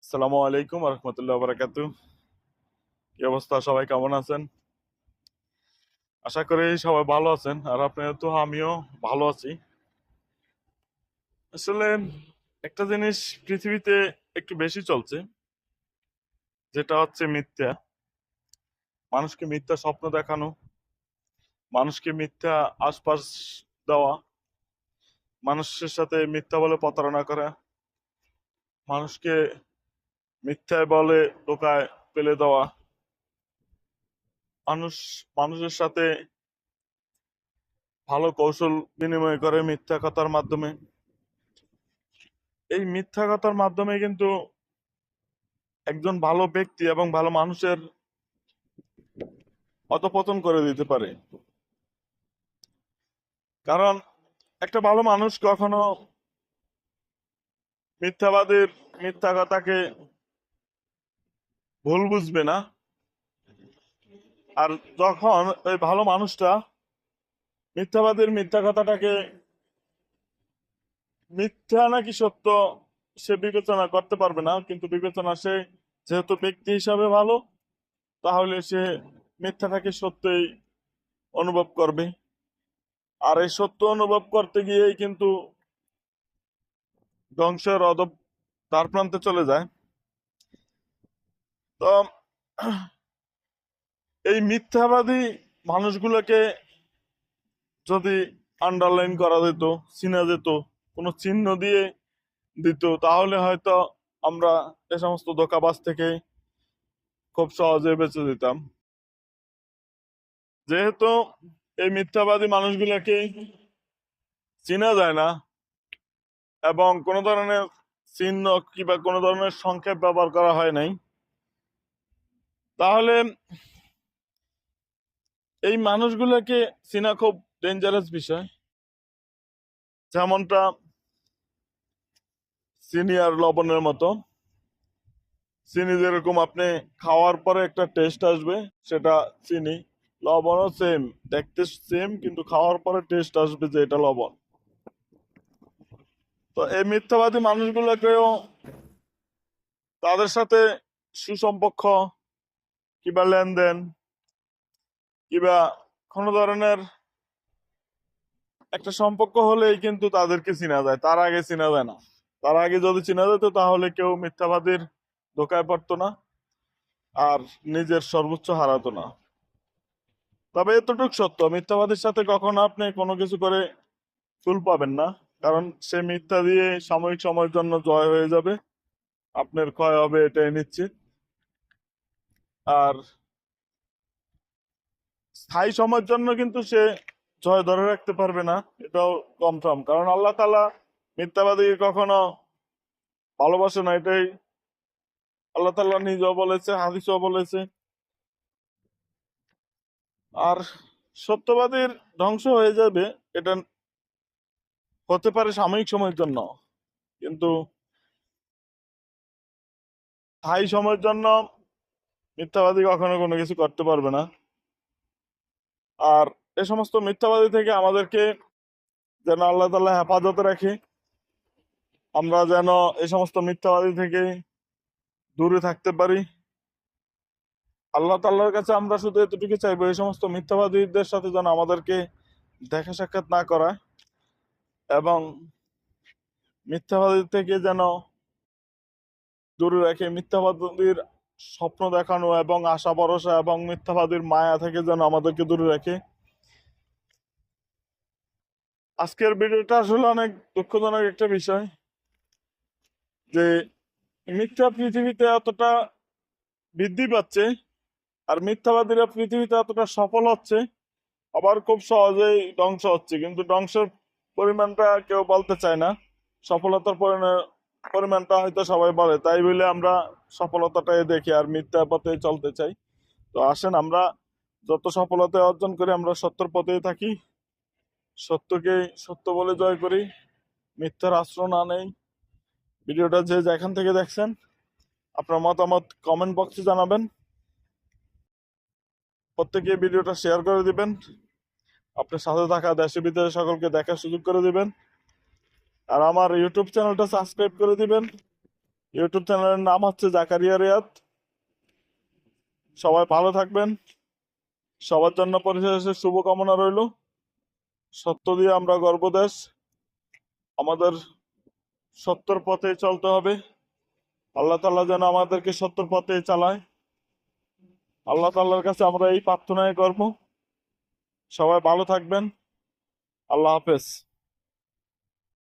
আসসালামু আলাইকুম রহমতুল্লাহ বারাকাতু। কি অবস্থা, সবাই কেমন আছেন? আশা করি সবাই ভালো আছেন, আর আপনার তো আমিও ভালো আছি। আসলে একটা জিনিস পৃথিবীতে একটু বেশি চলছে, যেটা হচ্ছে মিথ্যা। মানুষকে মিথ্যা স্বপ্ন দেখানো, মানুষকে মিথ্যা আশপাশ দেওয়া, মানুষের সাথে মিথ্যা বলে প্রতারণা করা, মানুষকে মিথ্যায় বলে ধোকায় ফেলে দেওয়া, মানুষ মানুষের সাথে ভালো কৌশল বিনিময় করে মিথ্যা কথার মাধ্যমে। এই মিথ্যা কথার মাধ্যমে কিন্তু একজন ভালো ব্যক্তি এবং ভালো মানুষের অধঃপতন করে দিতে পারে। কারণ একটা ভালো মানুষ কখনো মিথ্যাবাদীর মিথ্যা কথাকে ভুল বুঝবে না। আর যখন ওই ভালো মানুষটা মিথ্যাবাদীর মিথ্যা কথাটাকে মিথ্যা নাকি সত্য সে বিবেচনা করতে পারবে না, কিন্তু বিবেচনা সে যেহেতু ব্যক্তি হিসাবে ভালো, তাহলে সে মিথ্যাটাকে সত্যই অনুভব করবে। আর এই সত্য অনুভব করতে গিয়েই কিন্তু ধ্বংসের দ্বার প্রান্তে চলে যায়। তো এই মিথ্যাবাদী মানুষগুলোকে যদি আন্ডারলাইন করা যেত, চিনা যেত, কোনো চিহ্ন দিয়ে দিত, তাহলে হয়তো আমরা এ সমস্ত ধোঁকাবাজ থেকে খুব সহজে বেঁচে যেতাম। যেহেতু এই মিথ্যাবাদী মানুষগুলোকে চিনা যায় না এবং কোনো ধরনের চিহ্ন কিংবা কোনো ধরনের সংক্ষেপ ব্যবহার করা হয় নাই, তাহলে এই মানুষগুলোকে চিনা খুব ডেঞ্জারাস বিষয়। যেমনটা চিনি আর লবণের মতো। চিনি যেরকম আপনি খাওয়ার পরে একটা টেস্ট আসবে, সেটা চিনি। লবণও সেম, দেখতে সেম, কিন্তু খাওয়ার পরে টেস্ট আসবে যে এটা লবণ। তো এই মিথ্যাবাদী মানুষগুলোকেও তাদের সাথে সুসম্পর্ক কিংবা লেনদেন কিংবা কোনো ধরনের একটা সম্পর্ক হলেই কিন্তু তাদেরকে চিনা যায়, তার আগে চিনা যায় না। তার আগে যদি চিনা যেত তাহলে কেউ মিথ্যাবাদীর ধোকায় পড়তো না আর নিজের সর্বোচ্চ হারাতো না। তবে এতটুক সত্য, মিথ্যাবাদীর সাথে কখনো আপনি কোনো কিছু করে ফুল পাবেন না। কারণ সে মিথ্যা দিয়ে সাময়িক সময়ের জন্য জয় হয়ে যাবে, আপনার ক্ষয় হবে এটাই নিশ্চিত। আর স্থায়ী সময়ের জন্য কিন্তু সে জয় ধরে রাখতে পারবে না, এটাও কনফার্ম। কারণ আল্লাহ তাআলা মিথ্যাবাদীকে কখনো ভালোবাসে না, এটাই আল্লাহ তাআলা নিজেও বলেছে, হাদিসও বলেছে। আর সত্যবাদীর ধ্বংস হয়ে যাবে, এটা হতে পারে সাময়িক সময়ের জন্য, কিন্তু স্থায়ী সময়ের জন্য মিথ্যাবাদী কখনো কোনো কিছু করতে পারবে না। আর এ সমস্ত মিথ্যাবাদী থেকে আমাদেরকে যেন আল্লাহ তাআলা হেফাজতে রাখে, আমরা যেন এই সমস্ত মিথ্যাবাদী থেকে দূরে থাকতে পারি। আল্লাহ তাআলার কাছে আমরা শুধু এতটুকু চাইবো, এই সমস্ত মিথ্যাবাদীদের সাথে যেন আমাদেরকে দেখা সাক্ষাৎ না করায়, এবং মিথ্যাবাদী থেকে যেন দূরে রাখে। মিথ্যাবাদীর স্বপ্ন দেখানো এবং আশা ভরসা এবং মিথ্যাবাদীর মায়া থেকে যেন আমাদেরকে দূরে রাখে। আজকের ভিডিওটা আসলে অনেক দুঃখজনক একটা বিষয়, যে মিথ্যা পৃথিবীতে এতটা বৃদ্ধি পাচ্ছে আর মিথ্যাবাদীরা পৃথিবীতে এতটা সফল হচ্ছে, আবার খুব সহজেই ধ্বংস হচ্ছে। কিন্তু ধ্বংসের পরিমাণটা কেউ বলতে চায় না, সফলতার পরিমাণটা হয়তো সবাই বলে, তাই বলে আমরা সফলতাটাই দেখি আর মিথ্যা পথে চলতে চাই। তো আসেন, আমরা যত সফলতা অর্জন করি আমরা সত্যের পথেই থাকি, সত্যকে সত্য বলে জয় করি, মিথ্যার আশ্রয় না নেই। ভিডিওটা যে যেখান থেকে দেখছেন, আপনার মতামত কমেন্ট বক্সে জানাবেন। প্রত্যেকে ভিডিওটা শেয়ার করে দিবেন, আপনার সাথে থাকা দেশে বিদেশে সকলকে দেখার সুযোগ করে দিবেন। আর আমার ইউটিউব চ্যানেলটা সাবস্ক্রাইব করে দিবেন। ইউটিউব চ্যানেলের নাম হচ্ছে জাকারিয়া রিয়াদ। সবাই ভালো থাকবেন, সবার জন্য পরিশেষে শুভকামনা রইল। সত্য দিয়ে আমরা গর্বদেশ, আমাদের সত্যর পথে চলতে হবে। আল্লাহ তাআলা যেন আমাদেরকে সত্যর পথে চালায়, আল্লাহ তাআলার কাছে আমরা এই প্রার্থনাই করব। সবাই ভালো থাকবেন, আল্লাহ হাফেজ।